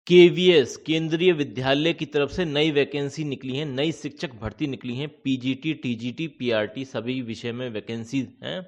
KVS केंद्रीय विद्यालय की तरफ से नई वैकेंसी निकली है, नई शिक्षक भर्ती निकली है। पीजीटी, टीजीटी, पीआरटी सभी विषय में वैकेंसीज हैं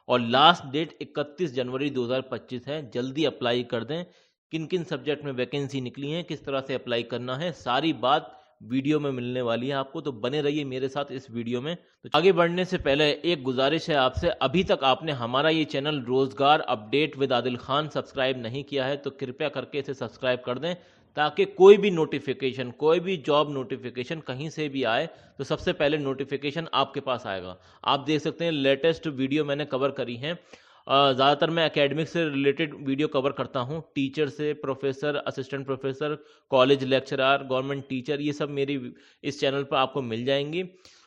और लास्ट डेट 31 जनवरी 2025 है। जल्दी अप्लाई कर दें। किन किन सब्जेक्ट में वैकेंसी निकली है, किस तरह से अप्लाई करना है, सारी बात वीडियो में मिलने वाली है आपको, तो बने रहिए मेरे साथ इस वीडियो में। तो आगे बढ़ने से पहले एक गुजारिश है आपसे, अभी तक आपने हमारा ये चैनल रोजगार update with Adil Khan subscribe नहीं किया है तो कृपया करके इसे सब्सक्राइब कर दें, ताकि कोई भी नोटिफिकेशन, कोई भी जॉब नोटिफिकेशन कहीं से भी आए तो सबसे पहले नोटिफिकेशन आपके पास आएगा। आप देख सकते हैं लेटेस्ट वीडियो मैंने कवर करी है। ज़्यादातर मैं एकेडमिक से रिलेटेड वीडियो कवर करता हूँ, टीचर से professor, assistant professor, college lecturer, government teacher, ये सब मेरी इस चैनल पर आपको मिल जाएंगी।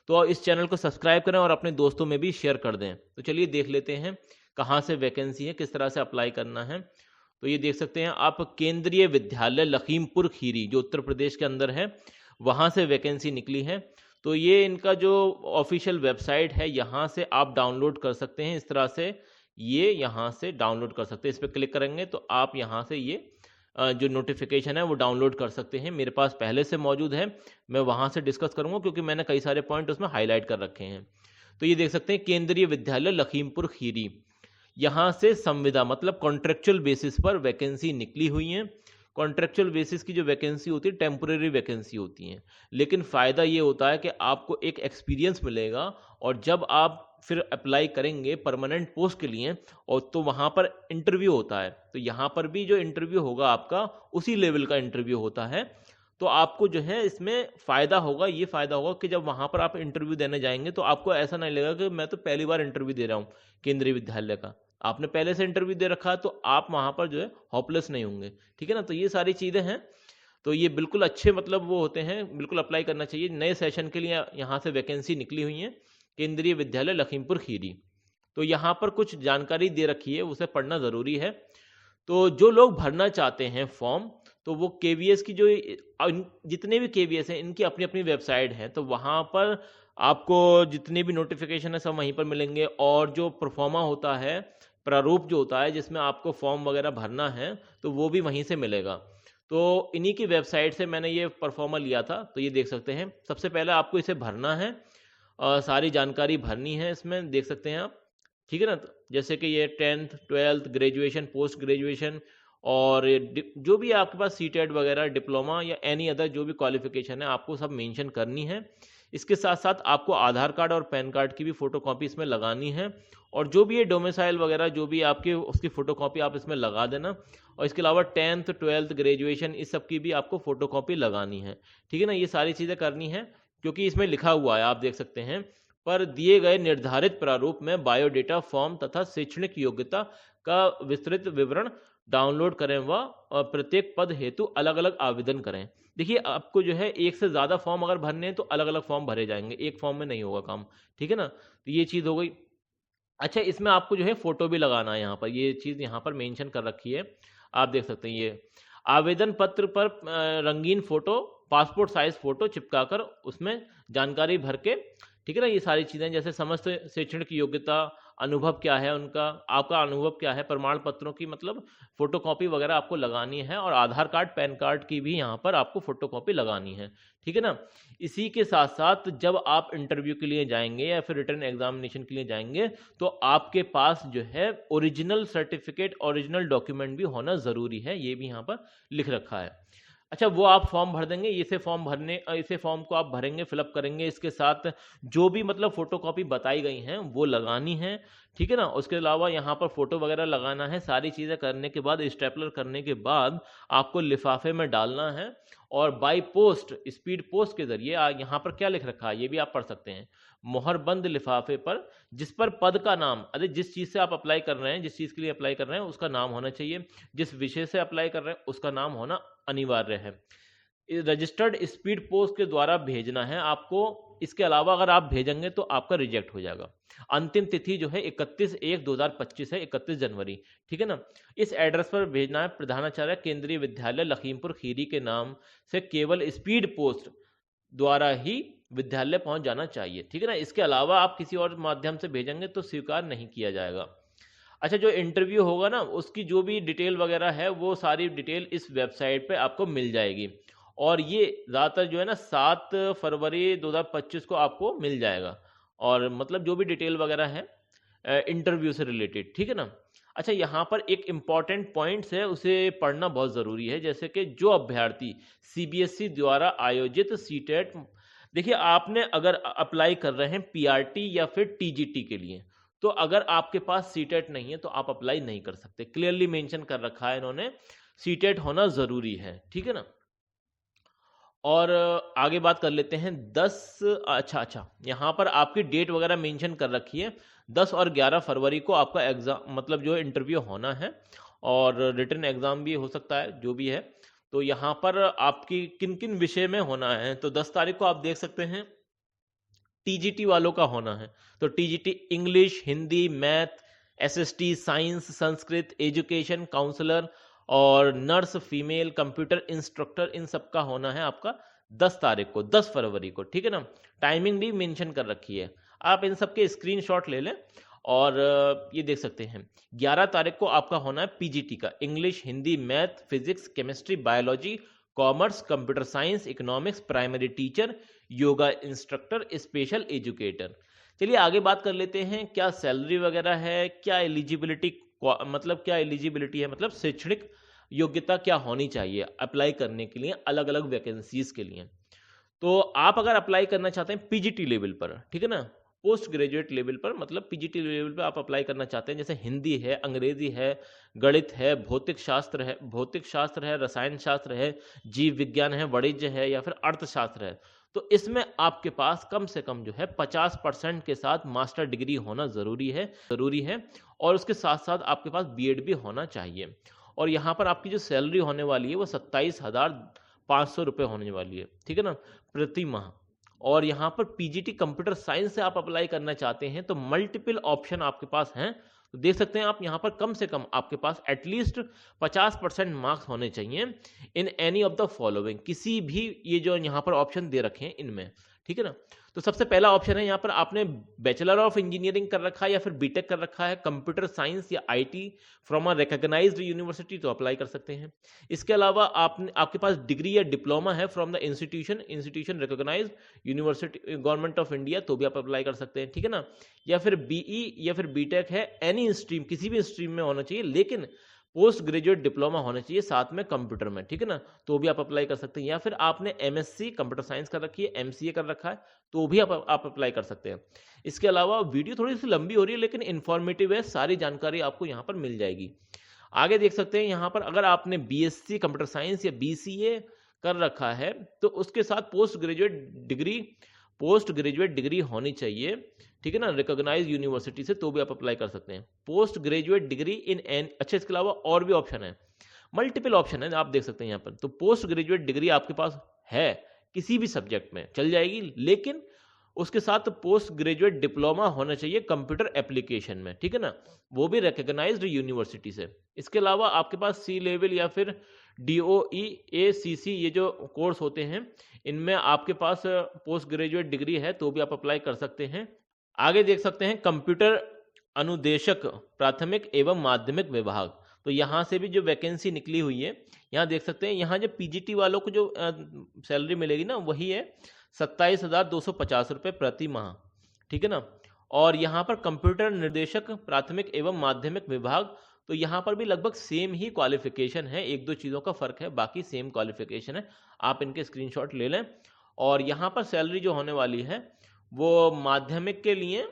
तो इस चैनल को सब्सक्राइब करें और अपने दोस्तों में भी शेयर कर दें। तो चलिए देख लेते हैं कहाँ से वैकेंसी है, किस तरह से अप्लाई करना है। तो ये देख सकते हैं आप, केंद्रीय विद्यालय लखीमपुर खीरी जो उत्तर प्रदेश के अंदर है, वहाँ से वैकेंसी निकली है। तो ये इनका जो ऑफिशियल वेबसाइट है, यहाँ से आप डाउनलोड कर सकते हैं। इस तरह से ये यहाँ से डाउनलोड कर सकते हैं। इस पर क्लिक करेंगे तो आप यहाँ से ये जो नोटिफिकेशन है वो डाउनलोड कर सकते हैं। मेरे पास पहले से मौजूद है, मैं वहाँ से डिस्कस करूँगा क्योंकि मैंने कई सारे पॉइंट उसमें हाईलाइट कर रखे हैं। तो ये देख सकते हैं केंद्रीय विद्यालय लखीमपुर खीरी, यहाँ से संविदा मतलब कॉन्ट्रेक्चुअल बेसिस पर वैकेंसी निकली हुई है। कॉन्ट्रेक्चुअल बेसिस की जो वैकेंसी होती है टेम्पोरेरी वैकेंसी होती है, लेकिन फ़ायदा ये होता है कि आपको एक एक्सपीरियंस मिलेगा और जब आप फिर अप्लाई करेंगे परमानेंट पोस्ट के लिए और तो वहाँ पर इंटरव्यू होता है, तो यहाँ पर भी जो इंटरव्यू होगा आपका उसी लेवल का इंटरव्यू होता है। तो आपको जो है इसमें फ़ायदा होगा, ये फ़ायदा होगा कि जब वहाँ पर आप इंटरव्यू देने जाएंगे तो आपको ऐसा नहीं लगेगा कि मैं तो पहली बार इंटरव्यू दे रहा हूँ केंद्रीय विद्यालय का। आपने पहले से इंटरव्यू दे रखा है तो आप वहाँ पर जो है होपलेस नहीं होंगे। ठीक है ना, तो ये सारी चीज़ें हैं। तो ये बिल्कुल अच्छे मतलब वो होते हैं, बिल्कुल अप्लाई करना चाहिए। नए सेशन के लिए यहाँ से वैकेंसी निकली हुई है, केंद्रीय विद्यालय लखीमपुर खीरी। तो यहाँ पर कुछ जानकारी दे रखी है, उसे पढ़ना ज़रूरी है। तो जो लोग भरना चाहते हैं फॉर्म, तो वो केवीएस की जो जितने भी केवीएस हैं इनकी अपनी अपनी वेबसाइट है, तो वहाँ पर आपको जितने भी नोटिफिकेशन है सब वहीं पर मिलेंगे। और जो प्रोफार्मा होता है, प्रारूप जो होता है जिसमें आपको फॉर्म वगैरह भरना है, तो वो भी वहीं से मिलेगा। तो इन्हीं की वेबसाइट से मैंने ये परफॉर्मा लिया था। तो ये देख सकते हैं, सबसे पहले आपको इसे भरना है, सारी जानकारी भरनी है इसमें, देख सकते हैं आप। ठीक है ना, जैसे कि ये 10th 12th graduation, post graduation और जो भी आपके पास सीटेट वगैरह, डिप्लोमा या एनी अदर जो भी क्वालिफिकेशन है आपको सब मेंशन करनी है। इसके साथ साथ आपको आधार कार्ड और पैन कार्ड की भी फोटोकॉपी इसमें लगानी है, और जो भी ये डोमिसाइल वगैरह जो भी आपके उसकी फोटोकॉपी आप इसमें लगा देना। और इसके अलावा 10th 12th ग्रेजुएशन इस सब की भी आपको फोटोकॉपी लगानी है। ठीक है ना, ये सारी चीज़ें करनी है क्योंकि इसमें लिखा हुआ है, आप देख सकते हैं, पर दिए गए निर्धारित प्रारूप में बायोडेटा फॉर्म तथा शैक्षणिक योग्यता का विस्तृत विवरण डाउनलोड करें व प्रत्येक पद हेतु अलग अलग आवेदन करें। देखिए, आपको जो है एक से ज़्यादा फॉर्म अगर भरने हैं तो अलग अलग फॉर्म भरे जाएंगे, एक फॉर्म में नहीं होगा काम। ठीक है ना, तो ये चीज़ हो गई। अच्छा, इसमें आपको जो है फोटो भी लगाना है, यहाँ पर ये चीज़ यहाँ पर मेंशन कर रखी है, आप देख सकते हैं। ये आवेदन पत्र पर रंगीन फोटो, पासपोर्ट साइज फोटो चिपकाकर उसमें जानकारी भर के, ठीक है ना, ये सारी चीज़ें जैसे समस्त शैक्षणिक योग्यता, अनुभव क्या है उनका, आपका अनुभव क्या है, प्रमाण पत्रों की मतलब फोटोकॉपी वगैरह आपको लगानी है, और आधार कार्ड पैन कार्ड की भी यहाँ पर आपको फोटोकॉपी लगानी है। ठीक है ना, इसी के साथ साथ जब आप इंटरव्यू के लिए जाएंगे या फिर रिटर्न एग्जामिनेशन के लिए जाएंगे तो आपके पास जो है ओरिजिनल सर्टिफिकेट, ओरिजिनल डॉक्यूमेंट भी होना ज़रूरी है, ये भी यहाँ पर लिख रखा है। अच्छा, वो आप फॉर्म भर देंगे, इसे फॉर्म को आप भरेंगे, फिलअप करेंगे, इसके साथ जो भी मतलब फोटोकॉपी बताई गई हैं वो लगानी है। ठीक है ना, उसके अलावा यहाँ पर फोटो वगैरह लगाना है। सारी चीज़ें करने के बाद, स्टेपलर करने के बाद आपको लिफाफे में डालना है, और बाई पोस्ट, स्पीड पोस्ट के जरिए यहाँ पर क्या लिख रखा है ये भी आप पढ़ सकते हैं। मोहरबंद लिफाफे पर जिस पर पद का नाम, अरे जिस चीज़ से आप अप्लाई कर रहे हैं, जिस चीज़ के लिए अप्लाई कर रहे हैं उसका नाम होना चाहिए, जिस विषय से अप्लाई कर रहे हैं उसका नाम होना अनिवार्य है। रजिस्टर्ड स्पीड पोस्ट के द्वारा भेजना है आपको। इसके अलावा अगर आप भेजेंगे तो आपका रिजेक्ट हो जाएगा। अंतिम तिथि जो है 31/1/2025 है, 31 जनवरी। ठीक है ना, इस एड्रेस पर भेजना है। प्रधानाचार्य केंद्रीय विद्यालय लखीमपुर खीरी के नाम से केवल स्पीड पोस्ट द्वारा ही विद्यालय पहुंच जाना चाहिए। ठीक है ना, इसके अलावा आप किसी और माध्यम से भेजेंगे तो स्वीकार नहीं किया जाएगा। अच्छा, जो इंटरव्यू होगा ना उसकी जो भी डिटेल वगैरह है वो सारी डिटेल इस वेबसाइट पे आपको मिल जाएगी, और ये ज़्यादातर जो है ना 7 फरवरी 2025 को आपको मिल जाएगा, और मतलब जो भी डिटेल वगैरह है इंटरव्यू से रिलेटेड, ठीक है ना। अच्छा, यहाँ पर एक इम्पॉर्टेंट पॉइंट्स है, उसे पढ़ना बहुत ज़रूरी है, जैसे कि जो अभ्यर्थी सीबीएसई द्वारा आयोजित सीटेट, देखिए आपने अगर अप्लाई कर रहे हैं पीआरटी या फिर टीजीटी के लिए, तो अगर आपके पास सीटेट नहीं है तो आप अप्लाई नहीं कर सकते, क्लियरली मेंशन कर रखा है इन्होंने, सीटेट होना ज़रूरी है, ठीक है ना। और आगे बात कर लेते हैं 10, अच्छा यहाँ पर आपकी डेट वगैरह मेंशन कर रखी है, 10 और 11 फरवरी को आपका एग्ज़ाम मतलब जो इंटरव्यू होना है, और रिटन एग्ज़ाम भी हो सकता है, जो भी है। तो यहाँ पर आपकी किन किन विषय में होना है, तो 10 तारीख को आप देख सकते हैं टीजीटी वालों का होना है, तो TGT English, Hindi, math, SST, science, Sanskrit, education, counsellor और नर्स, फीमेल, कंप्यूटर इंस्ट्रक्टर, इन सब का होना है आपका 10 तारीख को, 10 फरवरी को, ठीक है ना। टाइमिंग भी मेंशन कर रखी है, आप इन सब के स्क्रीनशॉट ले लें, और ये देख सकते हैं 11 तारीख को आपका होना है पीजीटी का, English, Hindi, math, physics, chemistry, biology, commerce, computer science, economics, primary teacher, yoga instructor, special educator. चलिए आगे बात कर लेते हैं, क्या सैलरी वगैरह है, क्या एलिजिबिलिटी, मतलब क्या एलिजिबिलिटी है, मतलब शैक्षणिक योग्यता क्या होनी चाहिए अप्लाई करने के लिए अलग अलग वैकेंसीज के लिए। तो आप अगर अप्लाई करना चाहते हैं पीजीटी लेवल पर, ठीक है ना, पोस्ट ग्रेजुएट लेवल पर, मतलब पीजीटी लेवल पर आप अप्लाई करना चाहते हैं, जैसे हिंदी है, अंग्रेजी है, गणित है, भौतिक शास्त्र है, रसायन शास्त्र है, जीव विज्ञान है, वाणिज्य है, या फिर अर्थशास्त्र है, तो इसमें आपके पास कम से कम जो है 50% के साथ मास्टर डिग्री होना ज़रूरी है, और उसके साथ साथ आपके पास बीएड भी होना चाहिए। और यहाँ पर आपकी जो सैलरी होने वाली है वो 27,500 रुपये होने वाली है, ठीक है ना, प्रति माह। और यहाँ पर पीजीटी कंप्यूटर साइंस से आप अप्लाई करना चाहते हैं तो मल्टीपल ऑप्शन आपके पास हैं, तो देख सकते हैं आप यहाँ पर कम से कम आपके पास एटलीस्ट 50% मार्क्स होने चाहिए in any of the following, किसी भी ये जो यहाँ पर ऑप्शन दे रखे हैं इनमें, ठीक है ना। तो सबसे पहला ऑप्शन है यहाँ पर आपने बैचलर ऑफ इंजीनियरिंग कर रखा है या फिर बीटेक कर रखा है, कंप्यूटर साइंस या IT from a recognised university, तो अप्लाई कर सकते हैं। इसके अलावा आपके पास डिग्री या डिप्लोमा है from the institution recognised university government of India, तो भी आप अप्लाई कर सकते हैं, ठीक है ना। या फिर बीई या फिर बीटेक है, एनी स्ट्रीम, किसी भी स्ट्रीम में होना चाहिए, लेकिन पोस्ट ग्रेजुएट डिप्लोमा होना चाहिए साथ में कंप्यूटर में, ठीक है ना, तो भी आप अप्लाई कर सकते हैं। या फिर आपने एमएससी कंप्यूटर साइंस कर रखी है, एमसीए कर रखा है, तो भी आप अप्लाई कर सकते हैं। इसके अलावा वीडियो थोड़ी सी लंबी हो रही है लेकिन इन्फॉर्मेटिव है, सारी जानकारी आपको यहाँ पर मिल जाएगी। आगे देख सकते हैं यहाँ पर अगर आपने बीएससी कंप्यूटर साइंस या बीसीए कर रखा है तो उसके साथ पोस्ट ग्रेजुएट डिग्री होनी चाहिए, ठीक है ना, रिकॉग्नाइज यूनिवर्सिटी से, तो भी आप अप्लाई कर सकते हैं। Post graduate degree in an, अच्छा इसके अलावा और भी ऑप्शन है, मल्टीपल ऑप्शन है, आप देख सकते हैं यहाँ पर। तो पोस्ट ग्रेजुएट डिग्री आपके पास है किसी भी सब्जेक्ट में चल जाएगी, लेकिन उसके साथ पोस्ट ग्रेजुएट डिप्लोमा होना चाहिए कंप्यूटर एप्लीकेशन में, ठीक है ना, वो भी रिकॉग्नाइज्ड यूनिवर्सिटी से। इसके अलावा आपके पास सी लेवल या फिर DOE ACC ये जो कोर्स होते हैं इनमें आपके पास पोस्ट ग्रेजुएट डिग्री है, तो भी आप अप्लाई कर सकते हैं। आगे देख सकते हैं कंप्यूटर अनुदेशक प्राथमिक एवं माध्यमिक विभाग, तो यहाँ से भी जो वैकेंसी निकली हुई है यहाँ देख सकते हैं। यहाँ जो पीजीटी वालों को जो सैलरी मिलेगी ना वही है 27,250 रुपये प्रति माह, ठीक है ना। और यहाँ पर कंप्यूटर निर्देशक प्राथमिक एवं माध्यमिक विभाग, तो यहाँ पर भी लगभग सेम ही क्वालिफिकेशन है, एक दो चीज़ों का फर्क है, बाकी सेम क्वालिफिकेशन है, आप इनके स्क्रीनशॉट ले लें। और यहाँ पर सैलरी जो होने वाली है वो माध्यमिक के लिए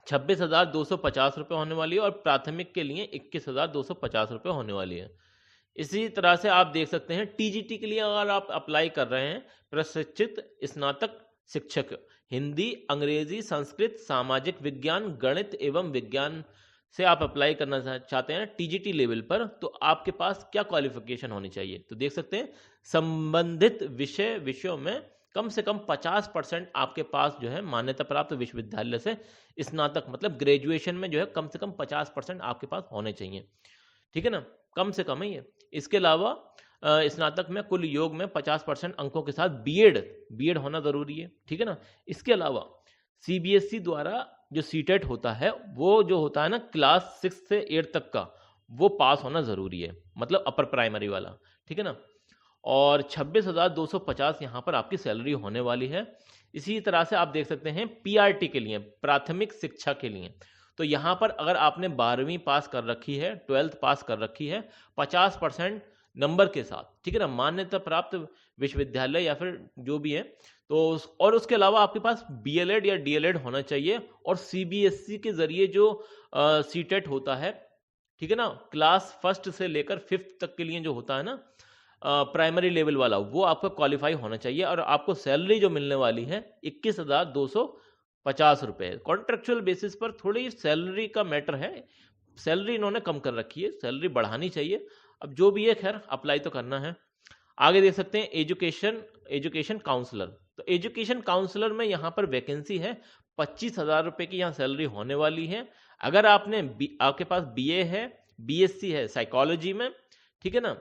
26,250 रुपये होने वाली है और प्राथमिक के लिए 21,250 रुपये होने वाली है। इसी तरह से आप देख सकते हैं टीजीटी के लिए अगर आप अप्लाई कर रहे हैं प्रशिक्षित स्नातक शिक्षक हिंदी, अंग्रेजी, संस्कृत, सामाजिक विज्ञान, गणित एवं विज्ञान से आप अप्लाई करना चाहते हैं टीजीटी लेवल पर, तो आपके पास क्या क्वालिफिकेशन होनी चाहिए, तो देख सकते हैं संबंधित विषयों में कम से कम 50% आपके पास जो है मान्यता प्राप्त विश्वविद्यालय से स्नातक मतलब ग्रेजुएशन में जो है कम से कम 50% आपके पास होने चाहिए, ठीक है ना, कम से कम है ये। इसके अलावा स्नातक में कुल योग में 50% अंकों के साथ बीएड होना जरूरी है, ठीक है ना। इसके अलावा सीबीएसई द्वारा जो सीटेट होता है वो जो होता है ना क्लास 6 से 8 तक का, वो पास होना ज़रूरी है, मतलब अपर प्राइमरी वाला, ठीक है ना। और 26,250 यहाँ पर आपकी सैलरी होने वाली है। इसी तरह से आप देख सकते हैं पीआरटी के लिए, प्राथमिक शिक्षा के लिए, तो यहाँ पर अगर आपने 12वीं पास कर रखी है, 12th पास कर रखी है 50% नंबर के साथ, ठीक है ना, मान्यता प्राप्त विश्वविद्यालय या फिर जो भी है, तो और उसके अलावा आपके पास बीएलएड या डीएलएड होना चाहिए, और सीबीएसई के जरिए जो सीटेट होता है, ठीक है ना, क्लास 1 से लेकर 5th तक के लिए जो होता है ना प्राइमरी लेवल वाला, वो आपका क्वालिफाई होना चाहिए। और आपको सैलरी जो मिलने वाली है 21,250 रुपये। कॉन्ट्रेक्चुअल बेसिस पर थोड़ी सैलरी का मैटर है, सैलरी इन्होंने कम कर रखी है, सैलरी बढ़ानी चाहिए। अब जो भी है खैर अप्लाई तो करना है। आगे देख सकते हैं एजुकेशन काउंसलर। तो एजुकेशन काउंसलर में यहाँ पर वैकेंसी है, 25,000 रुपये की यहाँ सैलरी होने वाली है। अगर आपके पास बीए है, बीएससी है साइकोलॉजी में, ठीक है ना,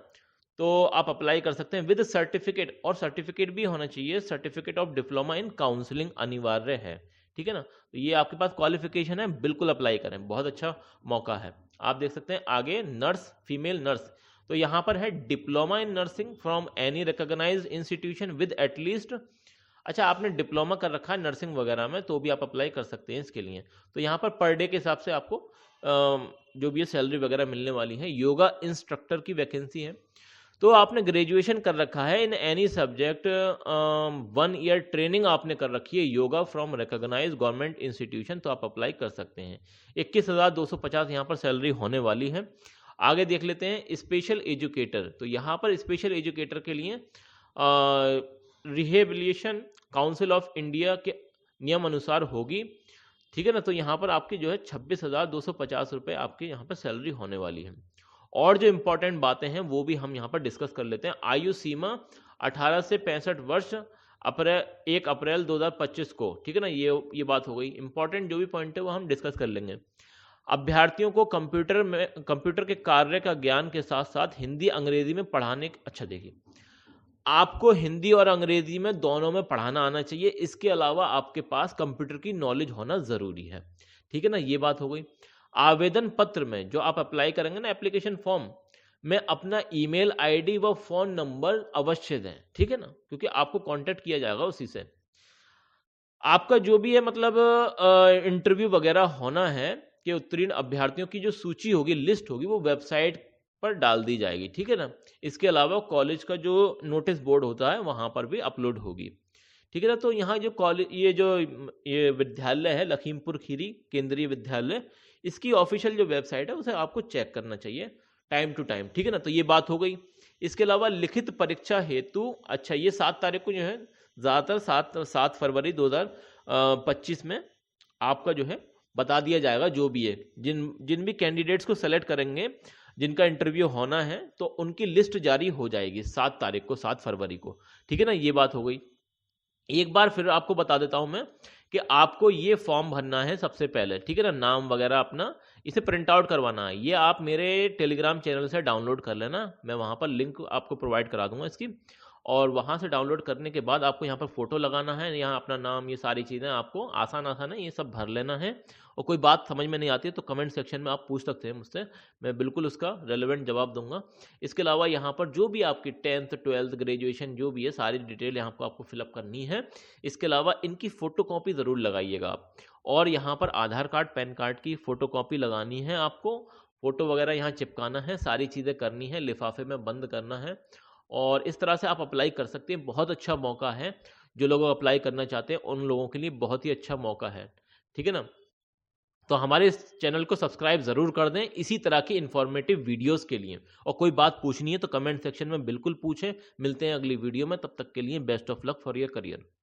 तो आप अप्लाई कर सकते हैं विद सर्टिफिकेट, और सर्टिफिकेट भी होना चाहिए, certificate of diploma in counselling अनिवार्य है, ठीक है ना। तो ये आपके पास क्वालिफिकेशन है, बिल्कुल अप्लाई करें, बहुत अच्छा मौका है। आप देख सकते हैं आगे नर्स, फीमेल नर्स, तो यहाँ पर है diploma in nursing from any recognised institution with at least, अच्छा आपने डिप्लोमा कर रखा है नर्सिंग वगैरह में तो भी आप अप्लाई कर सकते हैं इसके लिए। तो यहाँ पर डे के हिसाब से आपको जो भी सैलरी वगैरह मिलने वाली है। योगा इंस्ट्रक्टर की वैकेंसी है, तो आपने ग्रेजुएशन कर रखा है in any subject, 1 year training आपने कर रखी है yoga from recognise government institution, तो आप अप्लाई कर सकते हैं। 21,250 यहाँ पर सैलरी होने वाली है। आगे देख लेते हैं स्पेशल एजुकेटर। तो यहाँ पर स्पेशल एजुकेटर के लिए रिहेबिलिटेशन काउंसिल ऑफ इंडिया के नियम अनुसार होगी, ठीक है ना। तो यहाँ पर आपकी जो है 26,250 रुपये आपके यहाँ पर सैलरी होने वाली है। और जो इंपॉर्टेंट बातें हैं वो भी हम यहाँ पर डिस्कस कर लेते हैं। आयु सीमा 18 से 65 वर्ष 1 अप्रैल 2025 को, ठीक है ना, ये बात हो गई। इंपॉर्टेंट जो भी पॉइंट है वो हम डिस्कस कर लेंगे। अभ्यर्थियों को कंप्यूटर के कार्य का ज्ञान के साथ साथ हिंदी अंग्रेजी में पढ़ाने, अच्छा देखिए आपको हिंदी और अंग्रेजी में दोनों में पढ़ाना आना चाहिए, इसके अलावा आपके पास कंप्यूटर की नॉलेज होना जरूरी है, ठीक है ना, ये बात हो गई। आवेदन पत्र में जो आप अप्लाई करेंगे ना एप्लीकेशन फॉर्म में, अपना ईमेल आईडी व फोन नंबर अवश्य दें, ठीक है ना, क्योंकि आपको कांटेक्ट किया जाएगा उसी से। आपका जो भी है मतलब इंटरव्यू वगैरह होना है कि उत्तीर्ण अभ्यर्थियों की जो सूची होगी, लिस्ट होगी, वो वेबसाइट पर डाल दी जाएगी, ठीक है ना। इसके अलावा कॉलेज का जो नोटिस बोर्ड होता है वहां पर भी अपलोड होगी, ठीक है ना। तो यहाँ जो कॉलेज ये विद्यालय है लखीमपुर खीरी केंद्रीय विद्यालय, इसकी ऑफिशियल जो वेबसाइट है उसे आपको चेक करना चाहिए टाइम टू टाइम, ठीक है ना। तो ये बात हो गई। इसके अलावा लिखित परीक्षा हेतु, अच्छा ये 7 तारीख को जो है ज़्यादातर 7 फरवरी 2025 में आपका जो है बता दिया जाएगा जो भी है। जिन भी कैंडिडेट्स को सेलेक्ट करेंगे, जिनका इंटरव्यू होना है, तो उनकी लिस्ट जारी हो जाएगी 7 तारीख को, 7 फरवरी को, ठीक है ना, ये बात हो गई। एक बार फिर आपको बता देता हूं मैं कि आपको ये फॉर्म भरना है सबसे पहले, ठीक है ना, नाम वगैरह अपना, इसे प्रिंट आउट करवाना है। ये आप मेरे टेलीग्राम चैनल से डाउनलोड कर लेना, मैं वहाँ पर लिंक आपको प्रोवाइड करा दूंगा इसकी, और वहाँ से डाउनलोड करने के बाद आपको यहाँ पर फोटो लगाना है, यहाँ अपना नाम, ये सारी चीज़ें आपको आसान है, ये सब भर लेना है। और कोई बात समझ में नहीं आती है तो कमेंट सेक्शन में आप पूछ सकते हैं मुझसे, मैं बिल्कुल उसका रेलेवेंट जवाब दूंगा। इसके अलावा यहाँ पर जो भी आपकी 10th 12th ग्रेजुएशन जो भी है, सारी डिटेल यहाँ पर आपको फिलअप करनी है। इसके अलावा इनकी फ़ोटोकॉपी ज़रूर लगाइएगा आप, और यहाँ पर आधार कार्ड पैन कार्ड की फ़ोटोकॉपी लगानी है आपको, फ़ोटो वगैरह यहाँ चिपकाना है, सारी चीज़ें करनी है, लिफाफे में बंद करना है, और इस तरह से आप अप्लाई कर सकते हैं। बहुत अच्छा मौका है, जो लोग अप्लाई करना चाहते हैं उन लोगों के लिए बहुत ही अच्छा मौका है, ठीक है ना। तो हमारे इस चैनल को सब्सक्राइब ज़रूर कर दें इसी तरह की इन्फॉर्मेटिव वीडियोस के लिए, और कोई बात पूछनी है तो कमेंट सेक्शन में बिल्कुल पूछें। मिलते हैं अगली वीडियो में, तब तक के लिए best of luck for your career.